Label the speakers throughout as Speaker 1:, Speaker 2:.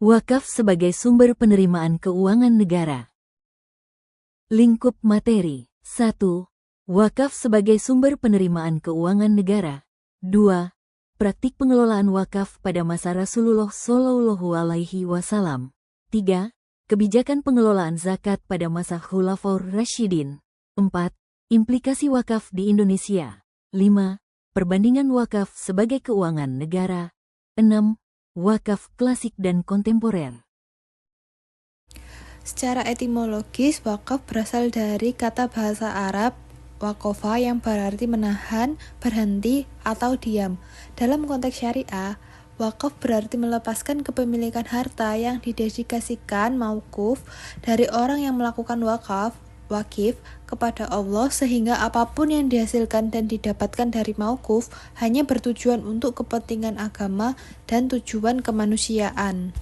Speaker 1: Wakaf sebagai sumber penerimaan keuangan negara. Lingkup materi. 1. Wakaf sebagai sumber penerimaan keuangan negara. 2. Praktik pengelolaan wakaf pada masa Rasulullah Shallallahu Alaihi Wasallam. 3. Kebijakan pengelolaan zakat pada masa Khulafaur Rasyidin. 4. Implikasi wakaf di Indonesia. 5. Perbandingan wakaf sebagai keuangan negara. 6. Wakaf klasik dan kontemporer.
Speaker 2: Secara etimologis, wakaf berasal dari kata bahasa Arab wakofa yang berarti menahan, berhenti, atau diam. Dalam konteks syariah, wakaf berarti melepaskan kepemilikan harta yang didedikasikan mauquf dari orang yang melakukan wakif kepada Allah, sehingga apapun yang dihasilkan dan didapatkan dari mauquf hanya bertujuan untuk kepentingan agama dan tujuan kemanusiaan.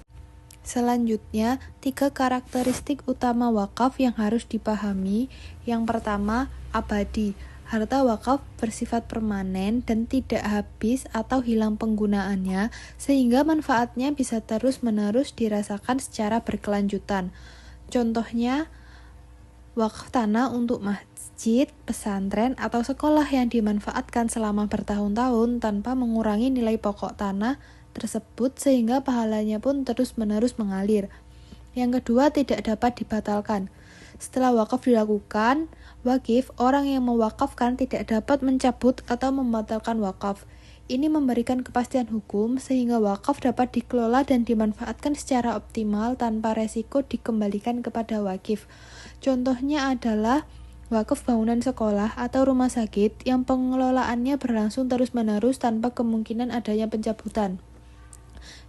Speaker 2: Selanjutnya, 3 karakteristik utama wakaf yang harus dipahami. Yang pertama, abadi. Harta wakaf bersifat permanen dan tidak habis atau hilang penggunaannya, sehingga manfaatnya bisa terus-menerus dirasakan secara berkelanjutan. Contohnya, wakaf tanah untuk masjid, pesantren, atau sekolah yang dimanfaatkan selama bertahun-tahun tanpa mengurangi nilai pokok tanah tersebut, sehingga pahalanya pun terus-menerus mengalir. Yang kedua, tidak dapat dibatalkan. Setelah wakaf dilakukan, orang yang mewakafkan tidak dapat mencabut atau membatalkan wakaf. Ini memberikan kepastian hukum sehingga wakaf dapat dikelola dan dimanfaatkan secara optimal tanpa resiko dikembalikan kepada wakif. Contohnya adalah wakaf bangunan sekolah atau rumah sakit yang pengelolaannya berlangsung terus-menerus tanpa kemungkinan adanya pencabutan.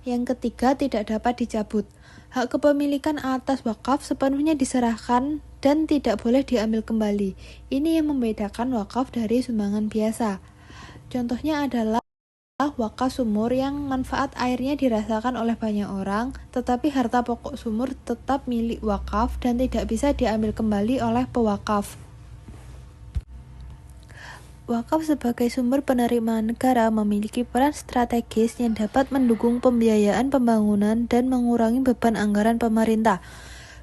Speaker 2: Yang ketiga, tidak dapat dicabut. Hak kepemilikan atas wakaf sepenuhnya diserahkan dan tidak boleh diambil kembali. Ini yang membedakan wakaf dari sumbangan biasa. Contohnya adalah wakaf sumur yang manfaat airnya dirasakan oleh banyak orang, tetapi harta pokok sumur tetap milik wakaf dan tidak bisa diambil kembali oleh pewakaf. Wakaf sebagai sumber penerimaan negara memiliki peran strategis yang dapat mendukung pembiayaan pembangunan dan mengurangi beban anggaran pemerintah.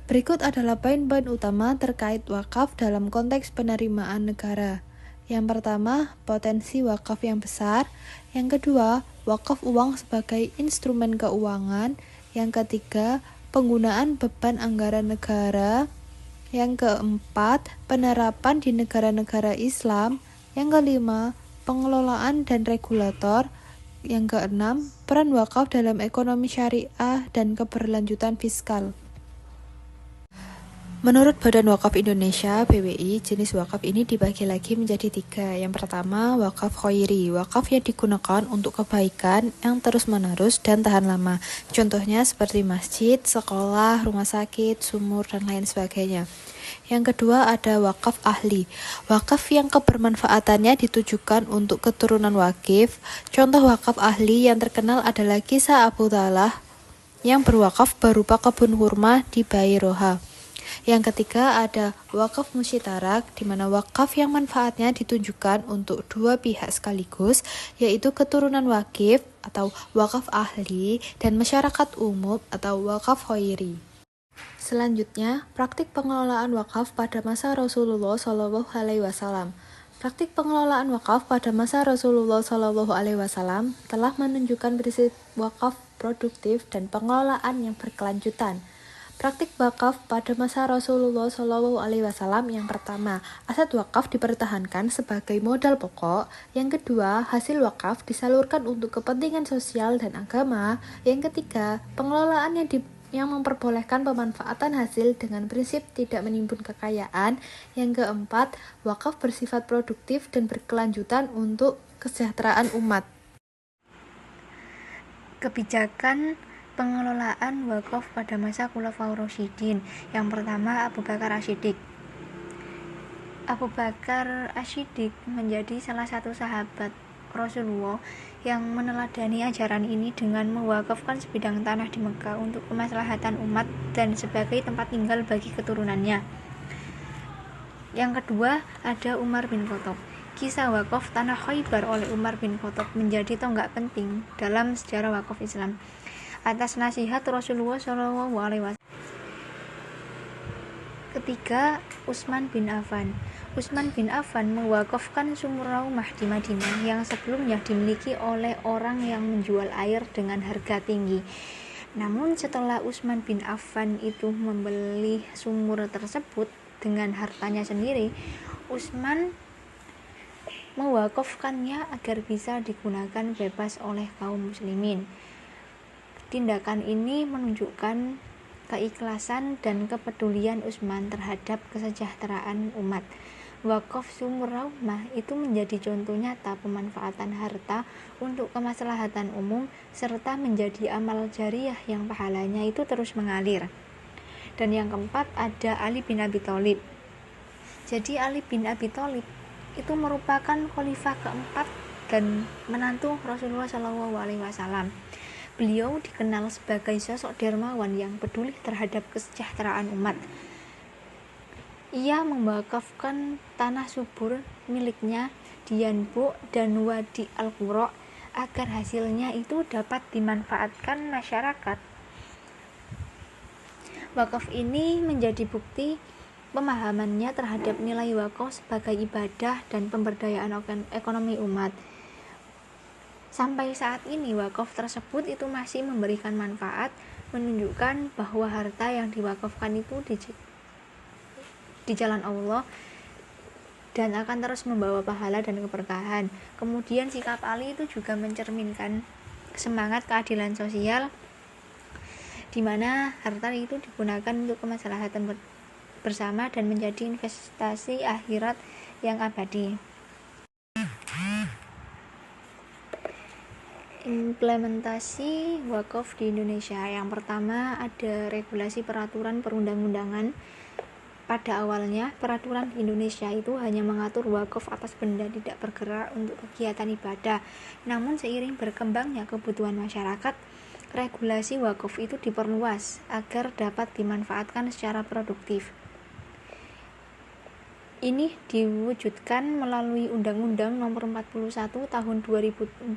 Speaker 2: Berikut adalah poin-poin utama terkait wakaf dalam konteks penerimaan negara. Yang pertama, potensi wakaf yang besar. Yang kedua, wakaf uang sebagai instrumen keuangan. Yang ketiga, penggunaan beban anggaran negara. Yang keempat, penerapan di negara-negara Islam. Yang kelima, pengelolaan dan regulator. Yang keenam, peran wakaf dalam ekonomi syariah dan keberlanjutan fiskal. Menurut Badan Wakaf Indonesia (BWI), jenis wakaf ini dibagi lagi menjadi 3. Yang pertama, wakaf khairi, wakaf yang digunakan untuk kebaikan yang terus-menerus dan tahan lama. Contohnya seperti masjid, sekolah, rumah sakit, sumur, dan lain sebagainya. Yang kedua, ada wakaf ahli, wakaf yang kebermanfaatannya ditujukan untuk keturunan wakif. Contoh wakaf ahli yang terkenal adalah kisah Abu Talhah yang berwakaf berupa kebun kurma di Bairoha. Yang ketiga, ada wakaf musytarak, di mana wakaf yang manfaatnya ditujukan untuk 2 pihak sekaligus, yaitu keturunan wakif atau wakaf ahli dan masyarakat umum atau wakaf khairi. Selanjutnya, praktik pengelolaan wakaf pada masa Rasulullah Shallallahu Alaihi Wasallam. Praktik pengelolaan wakaf pada masa Rasulullah Shallallahu Alaihi Wasallam telah menunjukkan prinsip wakaf produktif dan pengelolaan yang berkelanjutan. Praktik wakaf pada masa Rasulullah Shallallahu Alaihi Wasallam. Yang pertama, aset wakaf dipertahankan sebagai modal pokok. Yang kedua, hasil wakaf disalurkan untuk kepentingan sosial dan agama. Yang ketiga, pengelolaan yang memperbolehkan pemanfaatan hasil dengan prinsip tidak menimbun kekayaan. Yang keempat, wakaf bersifat produktif dan berkelanjutan untuk kesejahteraan umat. Kebijakan pengelolaan wakaf pada masa Khulafaur Rasyidin. Yang pertama, Abu Bakar As-Siddiq. Abu Bakar As-Siddiq menjadi salah satu sahabat Rasulullah yang meneladani ajaran ini dengan mewakafkan sebidang tanah di Mekah untuk kemaslahatan umat dan sebagai tempat tinggal bagi keturunannya. Yang kedua, ada Umar bin Khattab. Kisah wakaf tanah Khaybar oleh Umar bin Khattab menjadi tonggak penting dalam sejarah wakaf Islam.
Speaker 3: atas nasihat Rasulullah SAW. Ketiga, Utsman bin Affan. Utsman bin Affan mewakafkan sumur rumah di Madinah yang sebelumnya dimiliki oleh orang yang menjual air dengan harga tinggi. Namun setelah Utsman bin Affan itu membeli sumur tersebut dengan hartanya sendiri, Utsman mewakafkannya agar bisa digunakan bebas oleh kaum muslimin. Tindakan ini menunjukkan keikhlasan dan kepedulian Utsman terhadap kesejahteraan umat. Wakaf sumur rumah itu menjadi contoh nyata pemanfaatan harta untuk kemaslahatan umum serta menjadi amal jariah yang pahalanya itu terus mengalir. Dan yang keempat ada Ali bin Abi Thalib. Jadi Ali bin Abi Thalib itu merupakan khalifah keempat dan menantu Rasulullah SAW. Beliau dikenal sebagai sosok dermawan yang peduli terhadap kesejahteraan umat. Ia mewakafkan tanah subur miliknya di Yanbu dan Wadi Al-Qura agar hasilnya itu dapat dimanfaatkan masyarakat. Wakaf ini menjadi bukti pemahamannya terhadap nilai wakaf sebagai ibadah dan pemberdayaan ekonomi umat. Sampai saat ini wakaf tersebut itu masih memberikan manfaat, menunjukkan bahwa harta yang diwakafkan itu di jalan Allah dan akan terus membawa pahala dan keberkahan. Kemudian sikap Ali itu juga mencerminkan semangat keadilan sosial, di mana harta itu digunakan untuk kemaslahatan bersama dan menjadi investasi akhirat yang abadi. Implementasi wakaf di Indonesia. Yang pertama ada regulasi peraturan perundang-undangan. Pada awalnya, peraturan di Indonesia itu hanya mengatur wakaf atas benda tidak bergerak untuk kegiatan ibadah. Namun seiring berkembangnya kebutuhan masyarakat, regulasi wakaf itu diperluas agar dapat dimanfaatkan secara produktif. Ini diwujudkan melalui Undang-Undang Nomor 41 Tahun 2004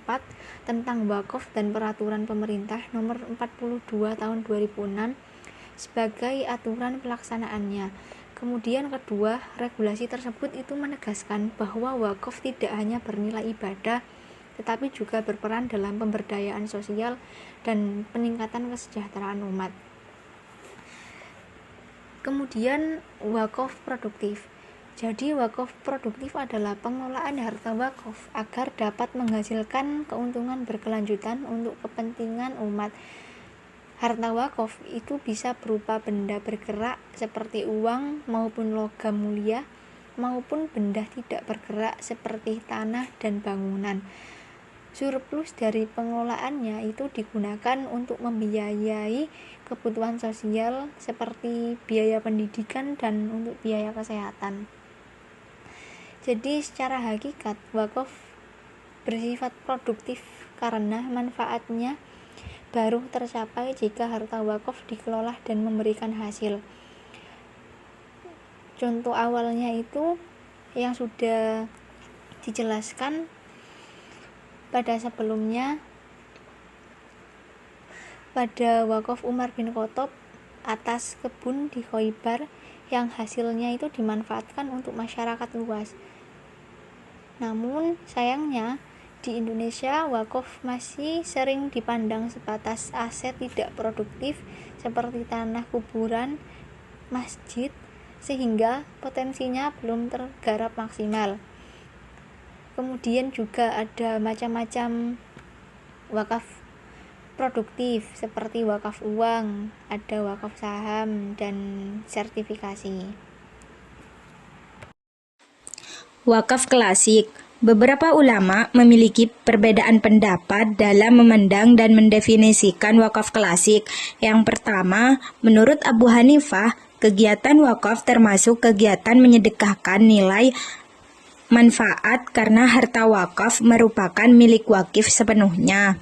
Speaker 3: tentang wakaf dan Peraturan Pemerintah Nomor 42 Tahun 2006 sebagai aturan pelaksanaannya. Kemudian kedua, regulasi tersebut itu menegaskan bahwa wakaf tidak hanya bernilai ibadah, tetapi juga berperan dalam pemberdayaan sosial dan peningkatan kesejahteraan umat. Kemudian wakaf produktif. Jadi wakaf produktif adalah pengelolaan harta wakaf agar dapat menghasilkan keuntungan berkelanjutan untuk kepentingan umat. Harta wakaf itu bisa berupa benda bergerak seperti uang maupun logam mulia, maupun benda tidak bergerak seperti tanah dan bangunan. Surplus dari pengelolaannya itu digunakan untuk membiayai kebutuhan sosial seperti biaya pendidikan dan untuk biaya kesehatan. Jadi secara hakikat wakaf bersifat produktif karena manfaatnya baru tercapai jika harta wakaf dikelola dan memberikan hasil. Contoh awalnya itu yang sudah dijelaskan pada sebelumnya pada wakaf Umar bin Khattab atas kebun di Khoibar yang hasilnya itu dimanfaatkan untuk masyarakat luas. Namun sayangnya di Indonesia wakaf masih sering dipandang sebatas aset tidak produktif seperti tanah kuburan, masjid, sehingga potensinya belum tergarap maksimal. Kemudian juga ada macam-macam wakaf produktif seperti wakaf uang, ada wakaf saham dan sertifikasi.
Speaker 4: Wakaf klasik. Beberapa ulama memiliki perbedaan pendapat dalam memandang dan mendefinisikan wakaf klasik. Yang pertama, menurut Abu Hanifah, kegiatan wakaf termasuk kegiatan menyedekahkan nilai manfaat karena harta wakaf merupakan milik wakif sepenuhnya.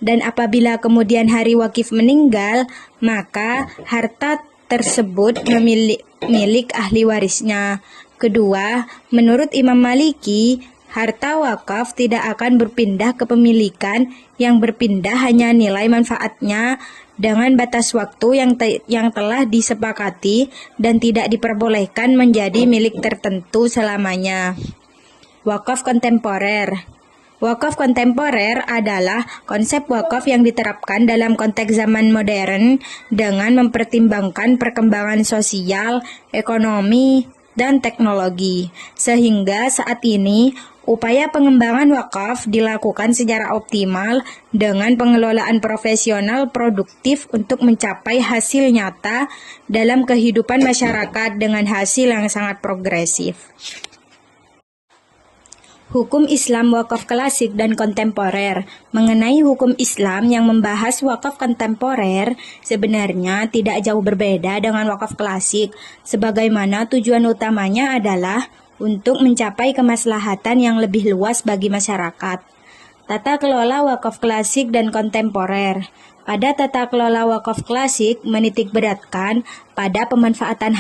Speaker 4: Dan apabila kemudian hari wakif meninggal, maka harta tersebut milik ahli warisnya. Kedua, menurut Imam Maliki, Harta wakaf tidak akan berpindah ke pemilikan, yang berpindah hanya nilai manfaatnya dengan batas waktu yang telah disepakati dan tidak diperbolehkan menjadi milik tertentu selamanya. Wakaf kontemporer. Wakaf kontemporer adalah konsep wakaf yang diterapkan dalam konteks zaman modern dengan mempertimbangkan perkembangan sosial, ekonomi, dan teknologi. Sehingga saat ini, upaya pengembangan wakaf dilakukan secara optimal dengan pengelolaan profesional produktif untuk mencapai hasil nyata dalam kehidupan masyarakat dengan hasil yang sangat progresif. Hukum Islam wakaf klasik dan kontemporer. Mengenai hukum Islam yang membahas wakaf kontemporer, sebenarnya tidak jauh berbeda dengan wakaf klasik, sebagaimana tujuan utamanya adalah untuk mencapai kemaslahatan yang lebih luas bagi masyarakat. Tata kelola wakaf klasik dan kontemporer. Pada tata kelola wakaf klasik menitikberatkan pada pemanfaatan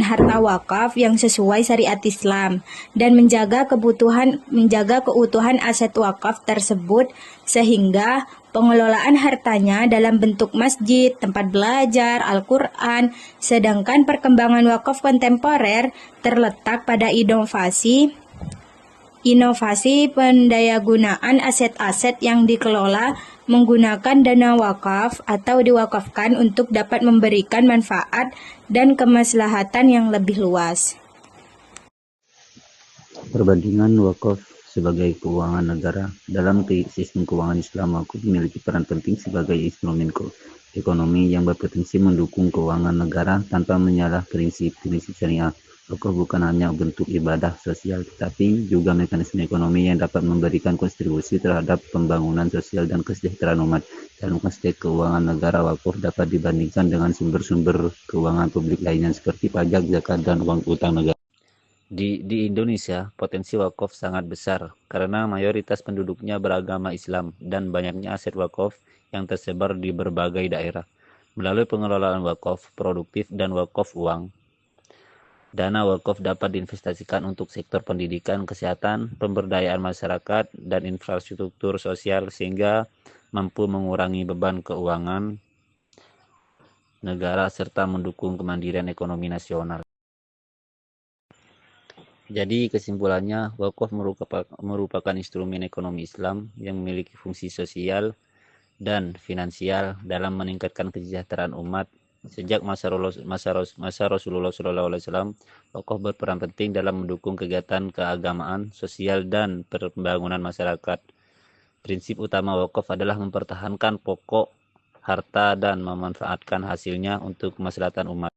Speaker 4: harta wakaf yang sesuai syariat Islam dan menjaga keutuhan aset wakaf tersebut sehingga pengelolaan hartanya dalam bentuk masjid, tempat belajar, Al-Quran, sedangkan perkembangan wakaf kontemporer terletak pada inovasi pendayagunaan aset-aset yang dikelola menggunakan dana wakaf atau diwakafkan untuk dapat memberikan manfaat dan kemaslahatan yang lebih luas.
Speaker 5: Perbandingan wakaf sebagai keuangan negara. Dalam sistem keuangan Islam, wakaf memiliki peran penting sebagai instrumen ekonomi yang berpotensi mendukung keuangan negara tanpa menyalah prinsip-prinsip syariah. Wakaf bukan hanya bentuk ibadah sosial, tetapi juga mekanisme ekonomi yang dapat memberikan kontribusi terhadap pembangunan sosial dan kesejahteraan umat. Dalam konteks keuangan negara, wakaf dapat dibandingkan dengan sumber-sumber keuangan publik lainnya seperti pajak, zakat, dan uang utang negara. Di Indonesia, potensi wakaf sangat besar karena mayoritas penduduknya beragama Islam dan banyaknya aset wakaf yang tersebar di berbagai daerah. Melalui pengelolaan wakaf produktif dan wakaf uang, dana wakaf dapat diinvestasikan untuk sektor pendidikan, kesehatan, pemberdayaan masyarakat, dan infrastruktur sosial sehingga mampu mengurangi beban keuangan negara serta mendukung kemandirian ekonomi nasional. Jadi kesimpulannya, wakaf merupakan instrumen ekonomi Islam yang memiliki fungsi sosial dan finansial dalam meningkatkan kesejahteraan umat. Sejak masa Rasulullah SAW, wakaf berperan penting dalam mendukung kegiatan keagamaan, sosial, dan pembangunan masyarakat. Prinsip utama wakaf adalah mempertahankan pokok harta dan memanfaatkan hasilnya untuk kemaslahatan umat.